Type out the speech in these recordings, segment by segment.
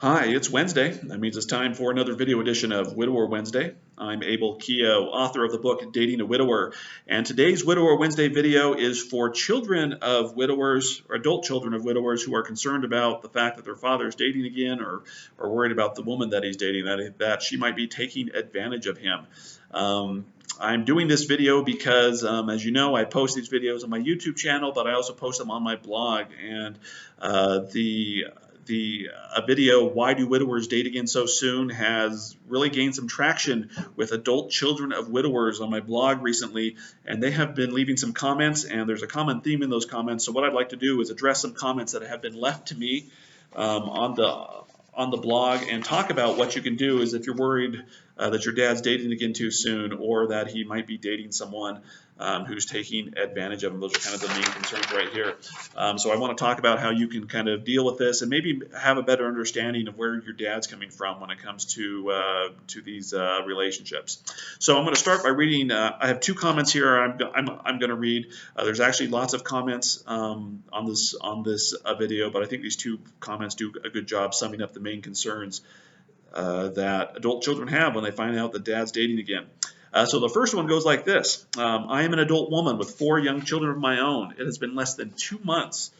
Hi, it's Wednesday. That means it's time for another video edition of Widower Wednesday. I'm Abel Keogh, author of the book Dating a Widower. And today's Widower Wednesday video is for children of widowers or adult children of widowers who are concerned about the fact that their father is dating again or worried about the woman that he's dating, that she might be taking advantage of him. Um, I'm doing this video because, as you know, I post these videos on my YouTube channel, but I also post them on my blog. And the video "Why Do Widowers Date Again So Soon" has really gained some traction with adult children of widowers on my blog recently, and they have been leaving some comments, and there's a common theme in those comments. So what I'd like to do is address some comments that have been left to me on the blog and talk about what you can do is if you're worried that your dad's dating again too soon or that he might be dating someone who's taking advantage of him. Those are kind of the main concerns right here. So I want to talk about how you can kind of deal with this and maybe have a better understanding of where your dad's coming from when it comes to these relationships. So I'm going to start by reading. I have two comments here. I'm going to read. There's actually lots of comments on this video, but I think these two comments do a good job summing up the main concerns that adult children have when they find out that dad's dating again. So the first one goes like this. I am an adult woman with 4 young children of my own. It has been less than 2 months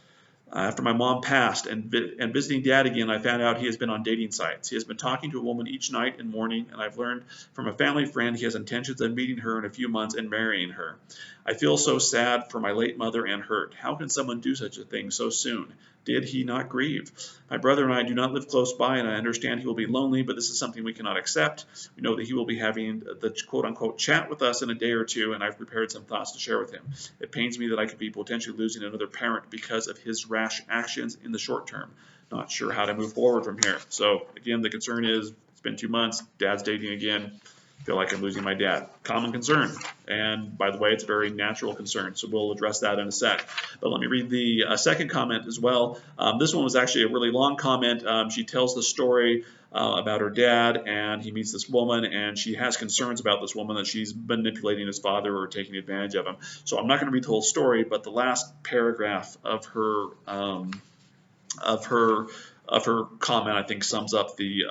after my mom passed and visiting dad again, I found out he has been on dating sites. He has been talking to a woman each night and morning, and I've learned from a family friend he has intentions of meeting her in a few months and marrying her. I feel so sad for my late mother and hurt. How can someone do such a thing so soon? Did he not grieve? My brother and I do not live close by, and I understand he will be lonely, but this is something we cannot accept. We know that he will be having the quote-unquote chat with us in a day or two, and I've prepared some thoughts to share with him. It pains me that I could be potentially losing another parent because of his rash actions in the short term. Not sure how to move forward from here. So again, the concern is it's been 2 months, dad's dating again. Feel like I'm losing my dad. Common concern. And by the way, it's a very natural concern. So we'll address that in a sec. But let me read the second comment as well. This one was actually a really long comment. She tells the story about her dad, and he meets this woman, and she has concerns about this woman that she's manipulating his father or taking advantage of him. So I'm not going to read the whole story, but the last paragraph of her of her of her comment, I think, sums up the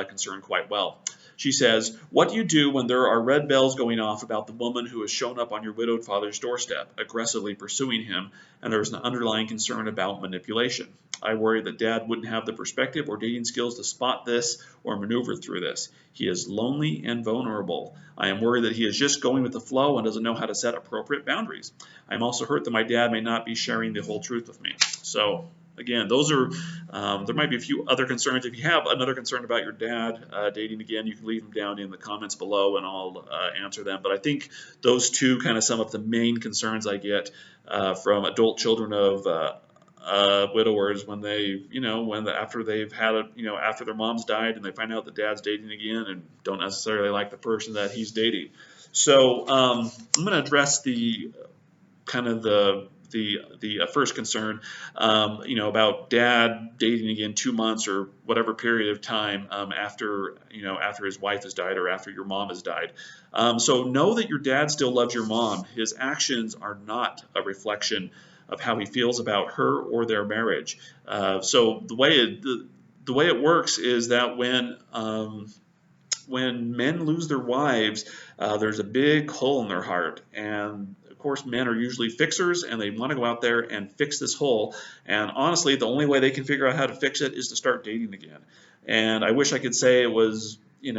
concern quite well. She says, "What do you do when there are red bells going off about the woman who has shown up on your widowed father's doorstep, aggressively pursuing him, and there is an underlying concern about manipulation? I worry that dad wouldn't have the perspective or dating skills to spot this or maneuver through this. He is lonely and vulnerable. I am worried that he is just going with the flow and doesn't know how to set appropriate boundaries. I am also hurt that my dad may not be sharing the whole truth with me." So again, those are, there might be a few other concerns. If you have another concern about your dad dating again, you can leave them down in the comments below and I'll answer them. But I think those two kind of sum up the main concerns I get from adult children of widowers when they, after they've had after their mom's died and they find out that dad's dating again and don't necessarily like the person that he's dating. So I'm going to address the kind of the first concern, about dad dating again 2 months or whatever period of time after his wife has died or after your mom has died. So know that your dad still loves your mom. His actions are not a reflection of how he feels about her or their marriage. So the way it works is that when men lose their wives, there's a big hole in their heart. And of course, men are usually fixers and they want to go out there and fix this hole. And honestly, the only way they can figure out how to fix it is to start dating again. And I wish I could say it was, this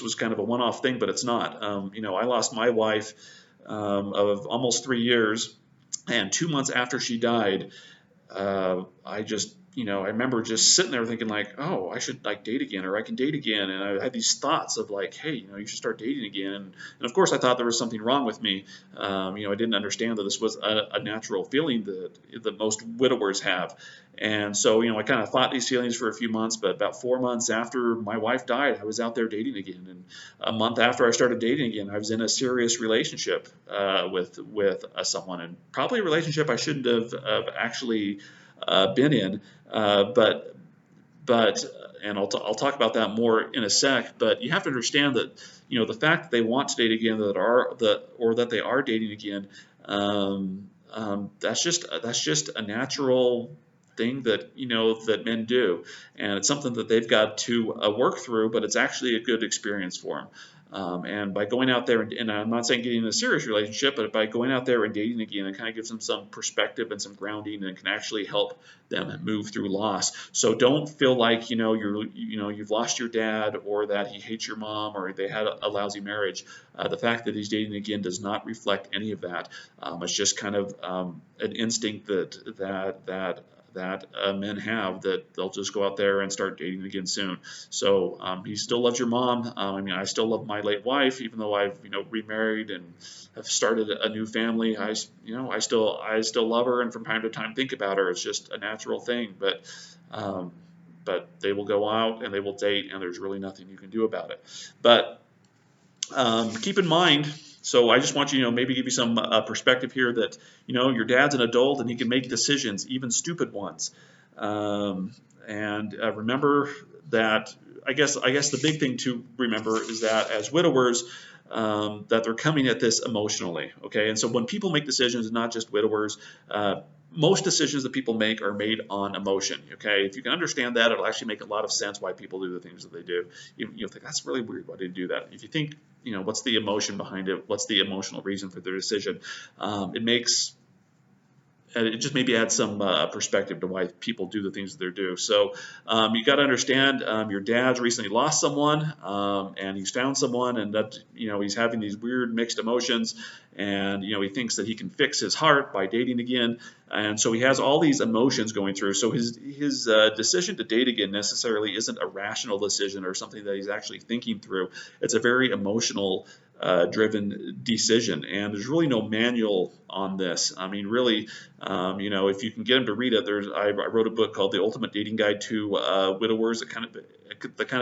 was kind of a one-off thing, but it's not. I lost my wife of almost 3 years, and 2 months after she died, I remember just sitting there thinking like, oh, I should like date again, or I can date again. And I had these thoughts of like, hey, you should start dating again. And of course I thought there was something wrong with me. I didn't understand that this was a natural feeling that most widowers have. And so, I kind of thought these feelings for a few months, but about 4 months after my wife died, I was out there dating again. And a month after I started dating again, I was in a serious relationship with someone, and probably a relationship I shouldn't have actually been in, but and I'll talk about that more in a sec. But you have to understand that the fact that they want to date again, that they are dating again, that's just a natural thing that that men do, and it's something that they've got to work through, but it's actually a good experience for them. And by going out there, and I'm not saying getting in a serious relationship, but by going out there and dating again, it kind of gives them some perspective and some grounding, and can actually help them move through loss. So don't feel like you've lost your dad, or that he hates your mom, or they had a lousy marriage. The fact that he's dating again does not reflect any of that. It's just kind of an instinct that men have, that they'll just go out there and start dating again soon. So he still loves your mom. I mean, I still love my late wife, even though I've remarried and have started a new family. I still love her, and from time to time think about her. It's just a natural thing. But they will go out and they will date, and there's really nothing you can do about it. But keep in mind, so I just want you to maybe give you some perspective here, that your dad's an adult and he can make decisions, even stupid ones. And remember that, I guess the big thing to remember is that as widowers, that they're coming at this emotionally, okay? And so when people make decisions, not just widowers, most decisions that people make are made on emotion, okay? If you can understand that, it'll actually make a lot of sense why people do the things that they do. You'll think, that's really weird, why do they do that? If you think, what's the emotion behind it? What's the emotional reason for their decision? It just maybe adds some perspective to why people do the things that they do. So you got to understand, your dad's recently lost someone, and he's found someone, and that he's having these weird mixed emotions, and he thinks that he can fix his heart by dating again, and so he has all these emotions going through. So his decision to date again necessarily isn't a rational decision or something that he's actually thinking through. It's a very emotional driven decision, and there's really no manual on this. I mean, really, if you can get him to read it, I wrote a book called The Ultimate Dating Guide to Widowers that kind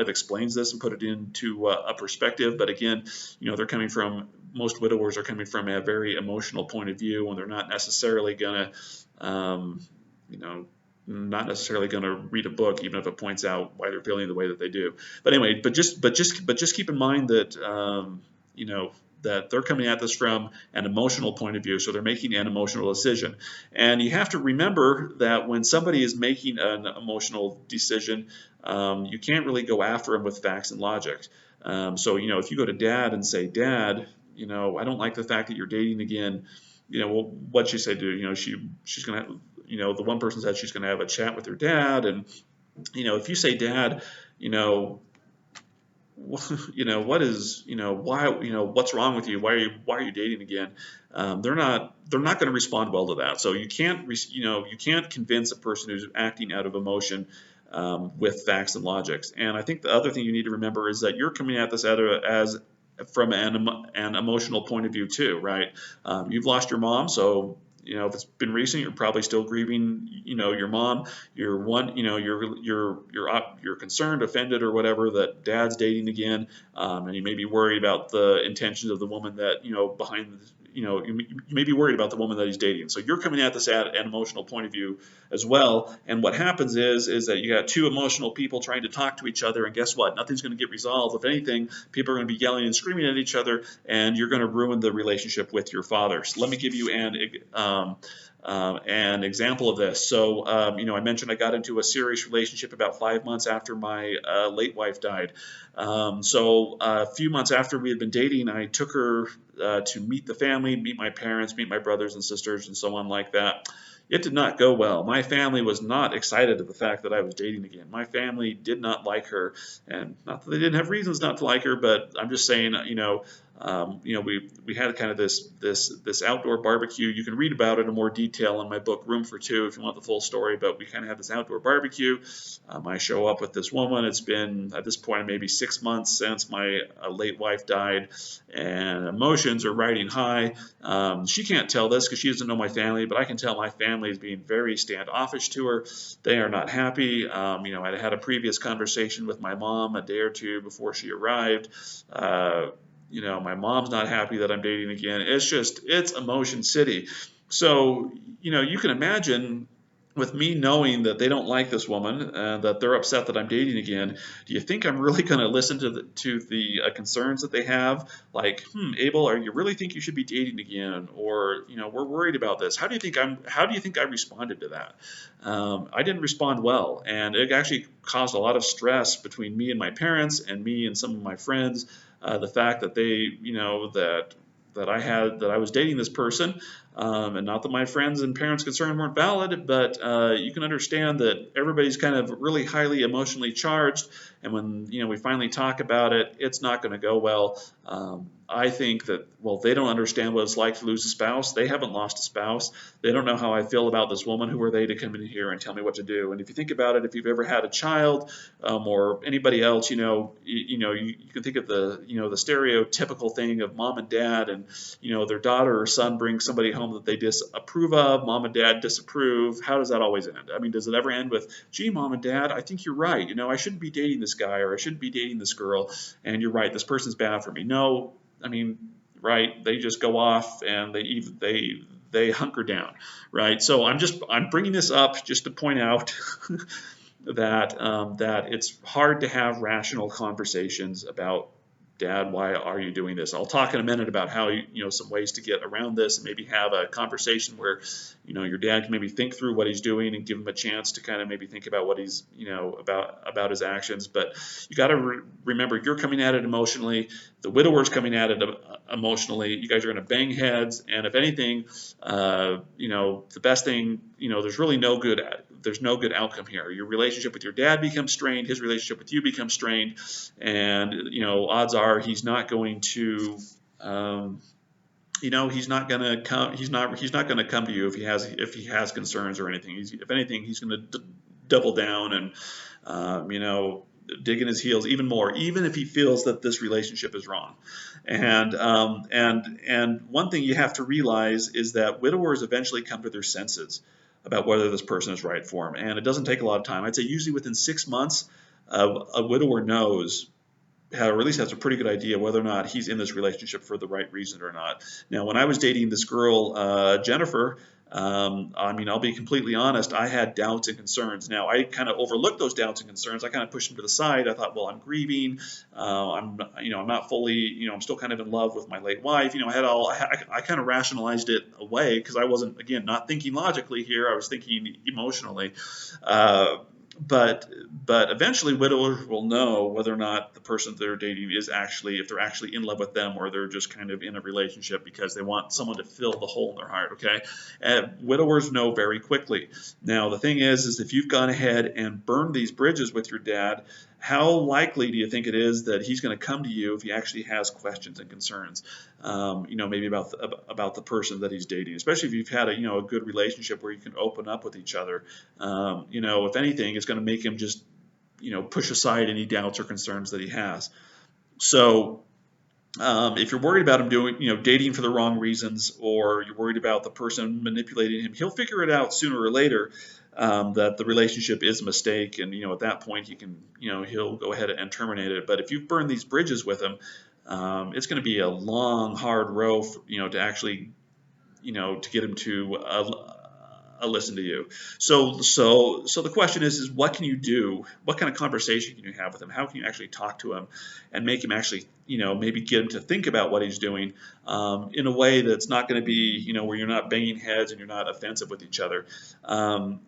of explains this and put it into a perspective. But again, most widowers are coming from a very emotional point of view, and they're not necessarily gonna read a book, even if it points out why they're feeling the way that they do. But anyway, but just keep in mind that that they're coming at this from an emotional point of view, so they're making an emotional decision. And you have to remember that when somebody is making an emotional decision, you can't really go after them with facts and logic. So if you go to dad and say, Dad, I don't like the fact that you're dating again, well, what'd she say to she's gonna, the one person said she's gonna have a chat with her dad, and if you say, Dad, what's wrong with you? Why are you dating again? They're not going to respond well to that. So you can't convince a person who's acting out of emotion with facts and logics. And I think the other thing you need to remember is that you're coming at this from an emotional point of view too, right? You've lost your mom, so if it's been recent, you're probably still grieving, your mom. You're concerned, offended, or whatever that dad's dating again, and you may be worried about the intentions of the woman that behind. You may be worried about the woman that he's dating. So you're coming at this at an emotional point of view as well. And what happens is that you got two emotional people trying to talk to each other, and guess what? Nothing's going to get resolved. If anything, people are going to be yelling and screaming at each other, and you're going to ruin the relationship with your father. So let me give you an example of this. So, I mentioned I got into a serious relationship about 5 months after my late wife died. So a few months after we had been dating, I took her to meet the family, meet my parents, meet my brothers and sisters, and so on like that. It did not go well. My family was not excited at the fact that I was dating again. My family did not like her, and not that they didn't have reasons not to like her, but I'm just saying, we had kind of this outdoor barbecue. You can read about it in more detail in my book Room for Two if you want the full story. But we kind of had this outdoor barbecue. I show up with this woman. It's been at this point maybe 6 months since my late wife died, and emotions are riding high. She can't tell this because she doesn't know my family, but I can tell my family is being very standoffish to her. They are not happy. I had a previous conversation with my mom a day or two before she arrived. My mom's not happy that I'm dating again. It's emotion city. So, you can imagine with me knowing that they don't like this woman, that they're upset that I'm dating again, do you think I'm really going to listen to the concerns that they have? Like, Abel, are you really think you should be dating again? Or, we're worried about this. How do you think I responded to that? I didn't respond well, and it actually caused a lot of stress between me and my parents, and me and some of my friends. The fact that they, that I was dating this person, and not that my friends and parents' concerns weren't valid, but you can understand that everybody's kind of really highly emotionally charged, and when we finally talk about it, it's not going to go well. I think that, well, they don't understand what it's like to lose a spouse. They haven't lost a spouse. They don't know how I feel about this woman. Who are they to come in here and tell me what to do? And if you think about it, if you've ever had a child, or anybody else, you can think of the stereotypical thing of mom and dad, and their daughter or son brings somebody home that they disapprove of. Mom and dad disapprove. How does that always end? I mean, does it ever end with, gee, mom and dad, I think you're right. I shouldn't be dating this guy, or I shouldn't be dating this girl, and you're right, this person's bad for me. No, I mean, right? They just go off and they hunker down, right? So I'm bringing this up just to point out that it's hard to have rational conversations about, Dad, why are you doing this? I'll talk in a minute about how some ways to get around this, and maybe have a conversation where your dad can maybe think through what he's doing and give him a chance to kind of maybe think about what he's about his actions. But you got to remember, you're coming at it emotionally. The widower's coming at it emotionally. You guys are going to bang heads, and if anything, the best thing, there's no good outcome here. Your relationship with your dad becomes strained. His relationship with you becomes strained, and odds are he's not going to, he's not going to come. He's not going to come to you if he has concerns or anything. If anything, he's going to double down and dig in his heels even more, even if he feels that this relationship is wrong. And one thing you have to realize is that widowers eventually come to their senses about whether this person is right for him, and it doesn't take a lot of time. I'd say usually within 6 months, a widower knows, or at least has a pretty good idea whether or not he's in this relationship for the right reason or not. Now, when I was dating this girl, Jennifer, I'll be completely honest, I had doubts and concerns. Now, I kind of overlooked those doubts and concerns. I kind of pushed them to the side. I thought, well, I'm grieving. I'm not fully, I'm still kind of in love with my late wife. I kind of rationalized it away because I wasn't, again, not thinking logically here. I was thinking emotionally. But eventually widowers will know whether or not the person they're dating is actually, if they're actually in love with them, or they're just kind of in a relationship because they want someone to fill the hole in their heart, okay? And widowers know very quickly. Now, the thing is if you've gone ahead and burned these bridges with your dad, how likely do you think it is that he's going to come to you if he actually has questions and concerns, maybe about the person that he's dating, especially if you've had a good relationship where you can open up with each other. If anything, it's going to make him just, push aside any doubts or concerns that he has. So, if you're worried about him dating for the wrong reasons, or you're worried about the person manipulating him, he'll figure it out sooner or later, that the relationship is a mistake, and at that point he can, he'll go ahead and terminate it. But if you've burned these bridges with him, it's going to be a long, hard row, to actually, to get him to listen to you. So the question is what can you do? What kind of conversation can you have with him? How can you actually talk to him and make him actually, maybe get him to think about what he's doing, in a way that's not going to be, where you're not banging heads and you're not offensive with each other.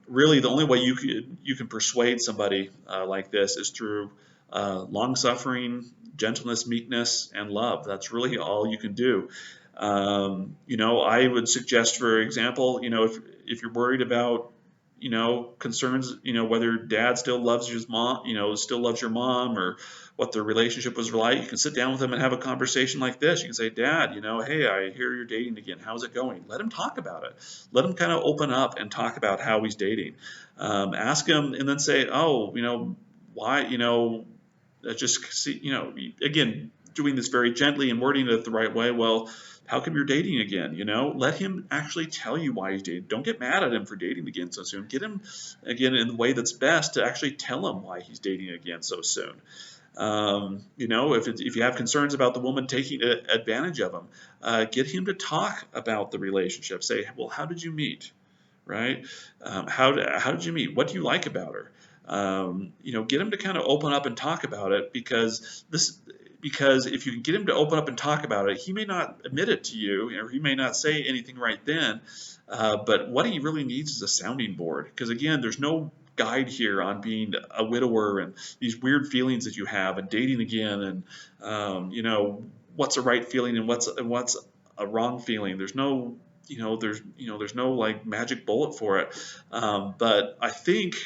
Really, the only way you can persuade somebody like this is through long suffering, gentleness, meekness, and love. That's really all you can do. I would suggest, for example, if you're worried about, concerns, whether dad still loves his mom, still loves your mom, or what their relationship was like, you can sit down with him and have a conversation like this. You can say, Dad, hey, I hear you're dating again. How's it going? Let him talk about it. Let him kind of open up and talk about how he's dating. Ask him, and then say, oh, why, just see, again, doing this very gently and wording it the right way. Well, how come you're dating again? Let him actually tell you why he's dating. Don't get mad at him for dating again so soon. Get him, again, in the way that's best to actually tell him why he's dating again so soon. If you have concerns about the woman taking advantage of him, get him to talk about the relationship. Say, well, how did you meet? right? How did you meet? What do you like about her? Get him to kind of open up and talk about it, because if you can get him to open up and talk about it, he may not admit it to you, or he may not say anything right then. But what he really needs is a sounding board, because again, there's no guide here on being a widower and these weird feelings that you have and dating again, and what's a right feeling and what's a wrong feeling. There's no like magic bullet for it. But I think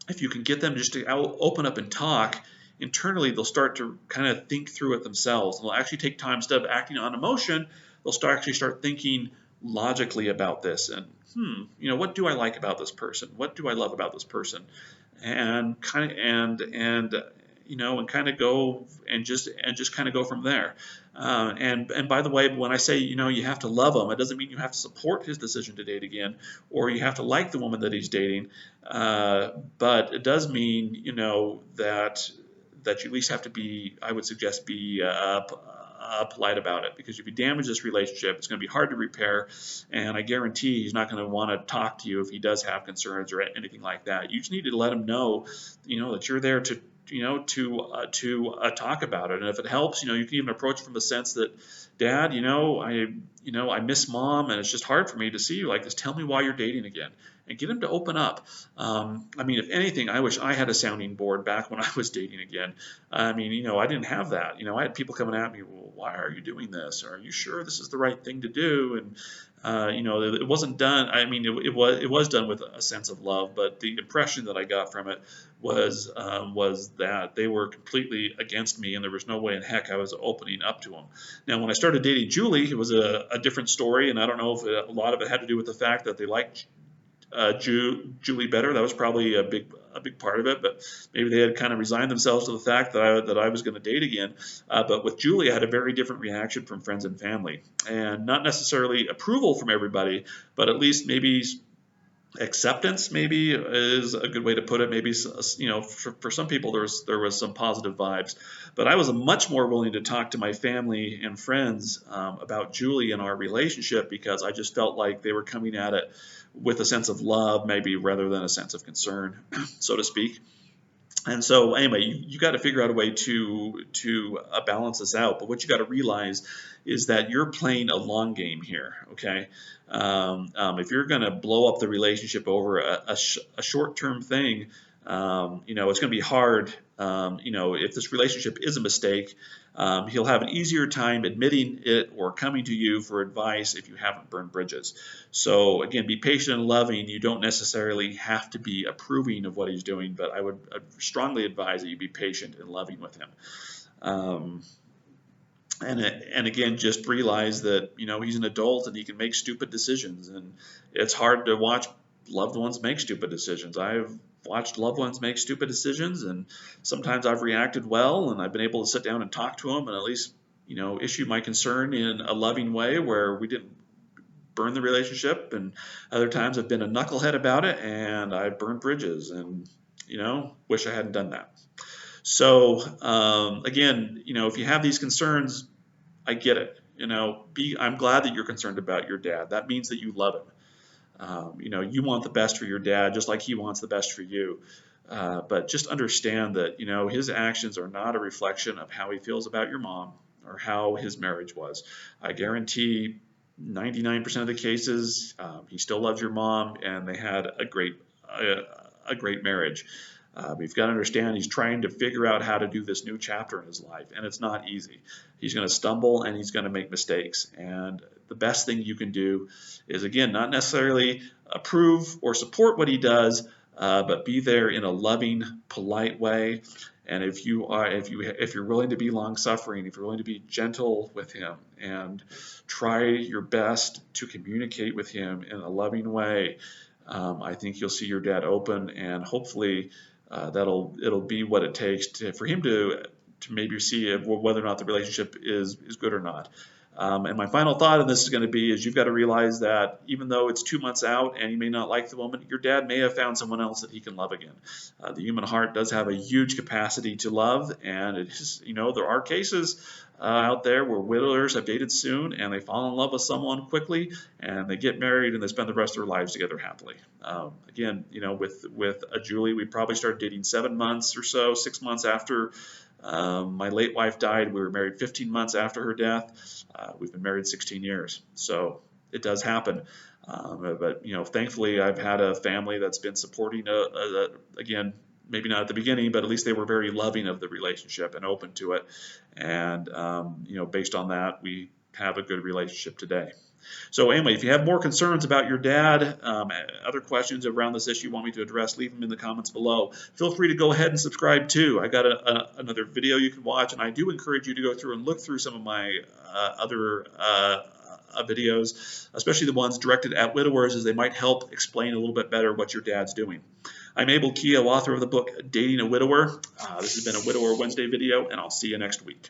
if you can get them just to open up and talk internally, they'll start to kind of think through it themselves. They'll actually take time, instead of acting on emotion, they'll start thinking logically about this, and what do I like about this person? What do I love about this person? And kind of and kind of go and just kind of go from there. And by the way, when I say you have to love him, it doesn't mean you have to support his decision to date again, or you have to like the woman that he's dating. But it does mean that you at least have to be, I would suggest, be polite about it, because if you damage this relationship, it's going to be hard to repair, and I guarantee he's not going to want to talk to you if he does have concerns or anything like that. You just need to let him know, that you're there to talk about it. And if it helps, you can even approach from the sense that, Dad, I miss Mom, and it's just hard for me to see you like this. Tell me why you're dating again, and get him to open up. If anything, I wish I had a sounding board back when I was dating again. I didn't have that. I had people coming at me, well, why are you doing this? Are you sure this is the right thing to do? And it wasn't done. It was done with a sense of love, but the impression that I got from it was that they were completely against me, and there was no way in heck I was opening up to them. Now, when I started dating Julie, it was a different story, and I don't know if a lot of it had to do with the fact that they liked Julie better. That was probably a big part of it, but maybe they had kind of resigned themselves to the fact that I was going to date again. But with Julie, I had a very different reaction from friends and family, and not necessarily approval from everybody, but at least maybe acceptance, maybe, is a good way to put it. Maybe for some people there was some positive vibes, but I was much more willing to talk to my family and friends about Julie and our relationship, because I just felt like they were coming at it with a sense of love, maybe, rather than a sense of concern, so to speak. And so anyway, you got to figure out a way to balance this out. But what you got to realize is that you're playing a long game here. Okay, if you're going to blow up the relationship over a short-term thing, it's going to be hard. If this relationship is a mistake, he'll have an easier time admitting it or coming to you for advice if you haven't burned bridges. So again, be patient and loving. You don't necessarily have to be approving of what he's doing, but I would strongly advise that you be patient and loving with him. And again, just realize that he's an adult and he can make stupid decisions, and it's hard to watch loved ones make stupid decisions. I've watched loved ones make stupid decisions, and sometimes I've reacted well, and I've been able to sit down and talk to them and at least issue my concern in a loving way where we didn't burn the relationship. And other times I've been a knucklehead about it, and I've burned bridges, and wish I hadn't done that. So again, if you have these concerns, I get it. I'm glad that you're concerned about your dad. That means that you love him. You want the best for your dad, just like he wants the best for you. But just understand that, his actions are not a reflection of how he feels about your mom or how his marriage was. I guarantee 99% of the cases, he still loves your mom, and they had a great marriage. You've got to understand he's trying to figure out how to do this new chapter in his life, and it's not easy. He's going to stumble and he's going to make mistakes. And the best thing you can do is, again, not necessarily approve or support what he does, but be there in a loving, polite way. And if you're willing to be long-suffering, if you're willing to be gentle with him, and try your best to communicate with him in a loving way, I think you'll see your dad open, and hopefully it'll be what it takes for him to maybe see whether or not the relationship is good or not. And my final thought on this is going to be is you've got to realize that even though it's 2 months out and you may not like the woman, your dad may have found someone else that he can love again. The human heart does have a huge capacity to love, and it is, there are cases out there where widowers have dated soon and they fall in love with someone quickly and they get married and they spend the rest of their lives together happily. Again, with Julie, we probably started dating 7 months or so, 6 months after my late wife died. We were married 15 months after her death. We've been married 16 years. So it does happen. But thankfully, I've had a family that's been supporting, again, maybe not at the beginning, but at least they were very loving of the relationship and open to it. And, based on that, we have a good relationship today. So anyway, if you have more concerns about your dad, other questions around this issue you want me to address, leave them in the comments below. Feel free to go ahead and subscribe too. I got another video you can watch, and I do encourage you to go through and look through some of my other videos, especially the ones directed at widowers, as they might help explain a little bit better what your dad's doing. I'm Abel Keogh, author of the book Dating a Widower. This has been a Widower Wednesday video, and I'll see you next week.